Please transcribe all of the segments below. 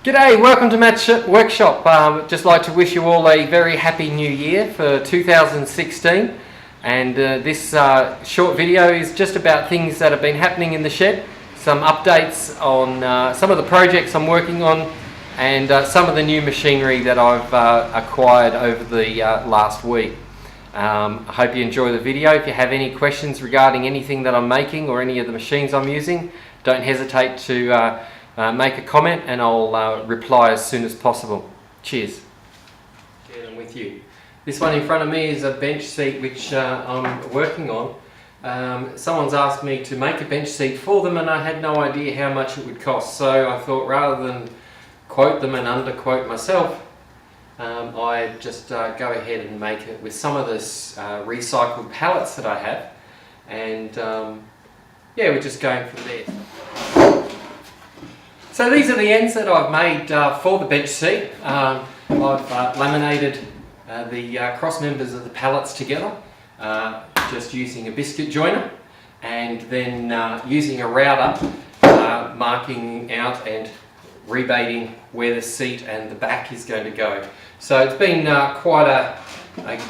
G'day, welcome to Matt's Workshop. Just like to wish you all a very happy new year for 2016, and this short video is just about things that have been happening in the shed, some updates on some of the projects I'm working on, and some of the new machinery that I've acquired over the last week. I hope you enjoy the video. If you have any questions regarding anything that I'm making or any of the machines I'm using, don't hesitate to make a comment and I'll reply as soon as possible. Cheers. Share them with you. This one in front of me is a bench seat which I'm working on. Someone's asked me to make a bench seat for them and I had no idea how much it would cost, so I thought rather than quote them and underquote myself, I just go ahead and make it with some of this recycled pallets that I have, and yeah, we're just going from there. So these are the ends that I've made for the bench seat. I've laminated the cross members of the pallets together, just using a biscuit joiner, and then using a router, marking out and rebating where the seat and the back is going to go. So it's been quite a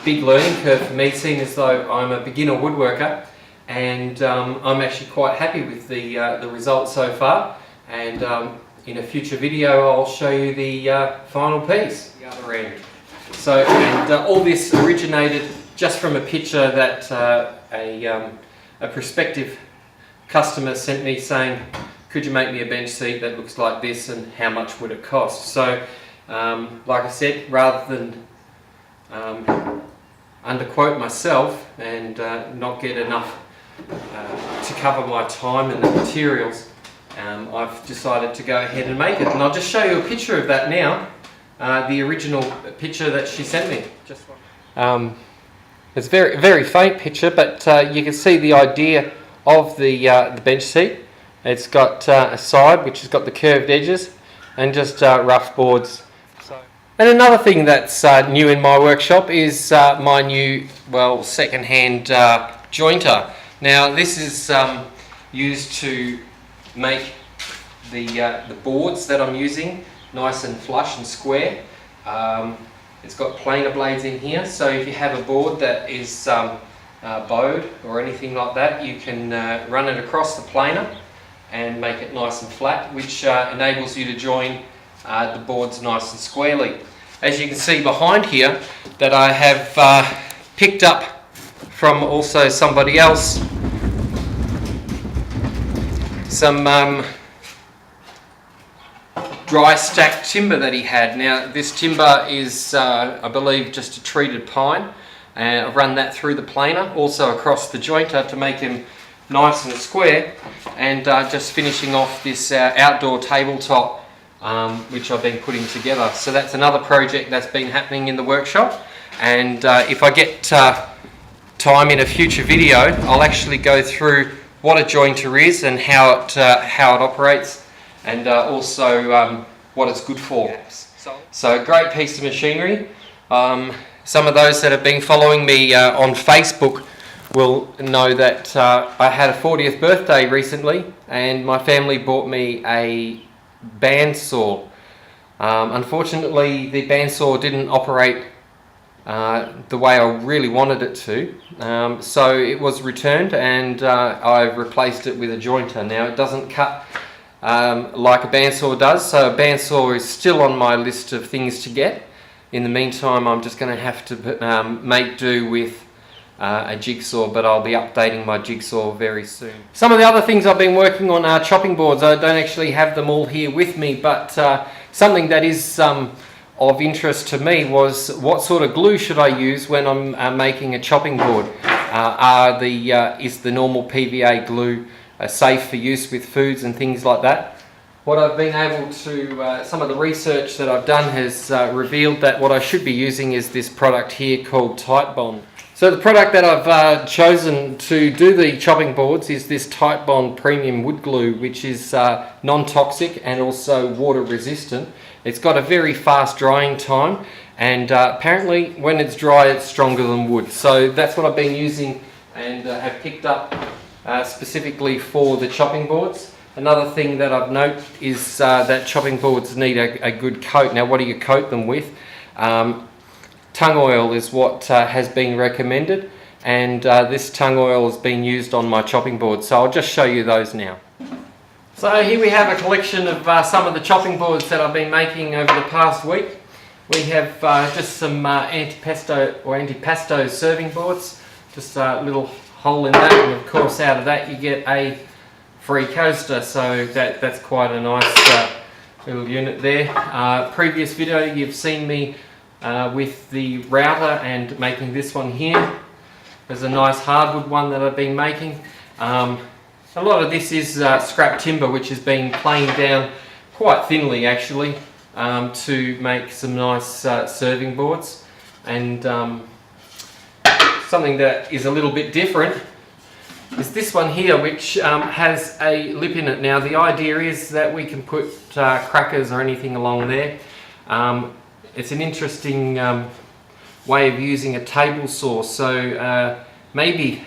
big learning curve for me, seeing as though I'm a beginner woodworker, and I'm actually quite happy with the results so far. And in a future video I'll show you the final piece, the other end. So, and all this originated just from a picture that a prospective customer sent me saying, could you make me a bench seat that looks like this and how much would it cost? So like I said, rather than underquote myself and not get enough to cover my time and the materials, I've decided to go ahead and make it, and I'll just show you a picture of that now. The original picture that she sent me. It's a very faint picture, but you can see the idea of the bench seat. It's got a side which has got the curved edges and just rough boards. And another thing that's new in my workshop is my new, second-hand jointer. Now this is used to make the boards that I'm using nice and flush and square. It's got planer blades in here, so if you have a board that is bowed or anything like that, you can run it across the planer and make it nice and flat, which enables you to join the boards nice and squarely. As you can see behind here, that I have picked up from also somebody else some dry stacked timber that he had. Now this timber is I believe just a treated pine, and I've run that through the planer, also across the jointer to make him nice and square, and just finishing off this outdoor tabletop which I've been putting together. So that's another project that's been happening in the workshop, and if I get time in a future video, I'll actually go through what a jointer is and how it operates, and also what it's good for. So a great piece of machinery. Some of those that have been following me on Facebook will know that I had a 40th birthday recently, and my family bought me a bandsaw. Unfortunately, the bandsaw didn't operate the way I really wanted it to, so it was returned, and I've replaced it with a jointer. Now it doesn't cut like a bandsaw does, so a bandsaw is still on my list of things to get. In the meantime, I'm just going to have to make do with a jigsaw, but I'll be updating my jigsaw very soon. Some of the other things I've been working on are chopping boards. I don't actually have them all here with me, but something that is of interest to me was what sort of glue should I use when I'm making a chopping board. Is the normal PVA glue safe for use with foods and things like that? What I've been able to, some of the research that I've done has revealed that what I should be using is this product here called Titebond. So the product that I've chosen to do the chopping boards is this Titebond Premium Wood Glue, which is non-toxic and also water resistant. It's got a very fast drying time, and apparently when it's dry it's stronger than wood. So that's what I've been using and have picked up specifically for the chopping boards. Another thing that I've noted is that chopping boards need a good coat. Now, what do you coat them with? Tung oil is what has been recommended, and this tung oil has been used on my chopping board, so I'll just show you those now. So here we have a collection of some of the chopping boards that I've been making over the past week. We have just some antipasto serving boards, just a little hole in that, and of course out of that you get a free coaster, so that's quite a nice little unit there. Previous video you've seen me with the router and making this one here. There's a nice hardwood one that I've been making. A lot of this is scrap timber which has been planed down quite thinly actually to make some nice serving boards. And something that is a little bit different is this one here, which has a lip in it. Now the idea is that we can put crackers or anything along there. It's an interesting way of using a table saw, so maybe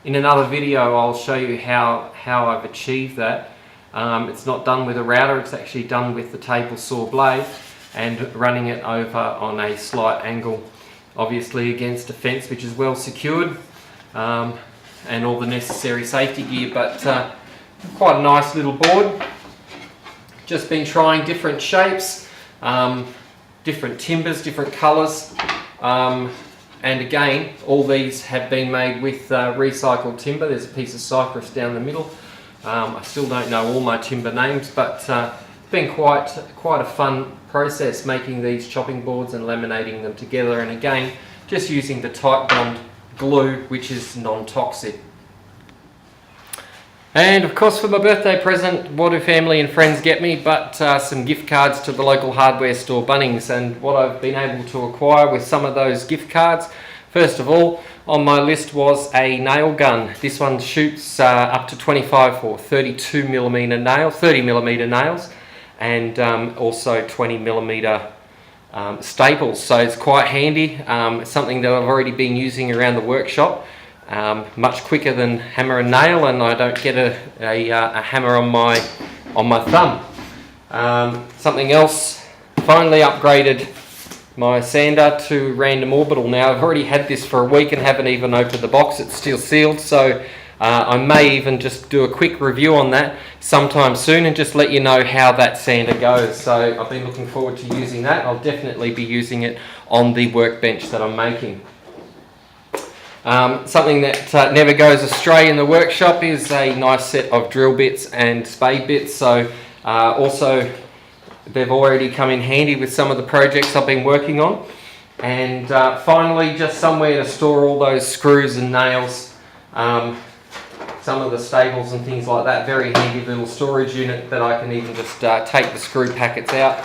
in another video I'll show you how I've achieved that. It's not done with a router, it's actually done with the table saw blade and running it over on a slight angle, obviously against a fence which is well secured. And all the necessary safety gear, but quite a nice little board. Just been trying different shapes, different timbers, different colours, and again all these have been made with recycled timber. There's a piece of cypress down the middle. I still don't know all my timber names, but it's been quite a fun process making these chopping boards and laminating them together, and again just using the tight bond glue which is non-toxic. And of course for my birthday present, what do family and friends get me but some gift cards to the local hardware store Bunnings, and what I've been able to acquire with some of those gift cards. First of all on my list was a nail gun. This one shoots up to 25 or 32mm nails, 30mm nails, and also 20mm staples, so it's quite handy. It's something that I've already been using around the workshop, much quicker than hammer and nail, and I don't get a hammer on my thumb. Something else, finally upgraded my sander to random orbital. Now I've already had this for a week and haven't even opened the box, it's still sealed, so I may even just do a quick review on that sometime soon and just let you know how that sander goes. So I've been looking forward to using that. I'll definitely be using it on the workbench that I'm making. Something that never goes astray in the workshop is a nice set of drill bits and spade bits. So also they've already come in handy with some of the projects I've been working on. And finally, just somewhere to store all those screws and nails. Some of the staples and things like that. Very handy little storage unit that I can even just take the screw packets out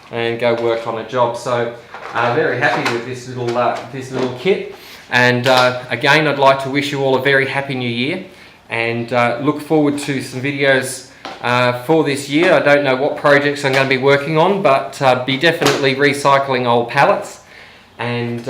and go work on a job. So very happy with this little kit. And again, I'd like to wish you all a very happy new year, and look forward to some videos for this year. I don't know what projects I'm going to be working on, but be definitely recycling old pallets. And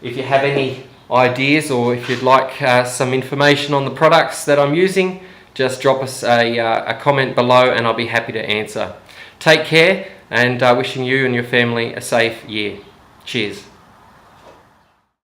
if you have any ideas, or if you'd like some information on the products that I'm using, just drop us a comment below and I'll be happy to answer. Take care, and wishing you and your family a safe year. Cheers.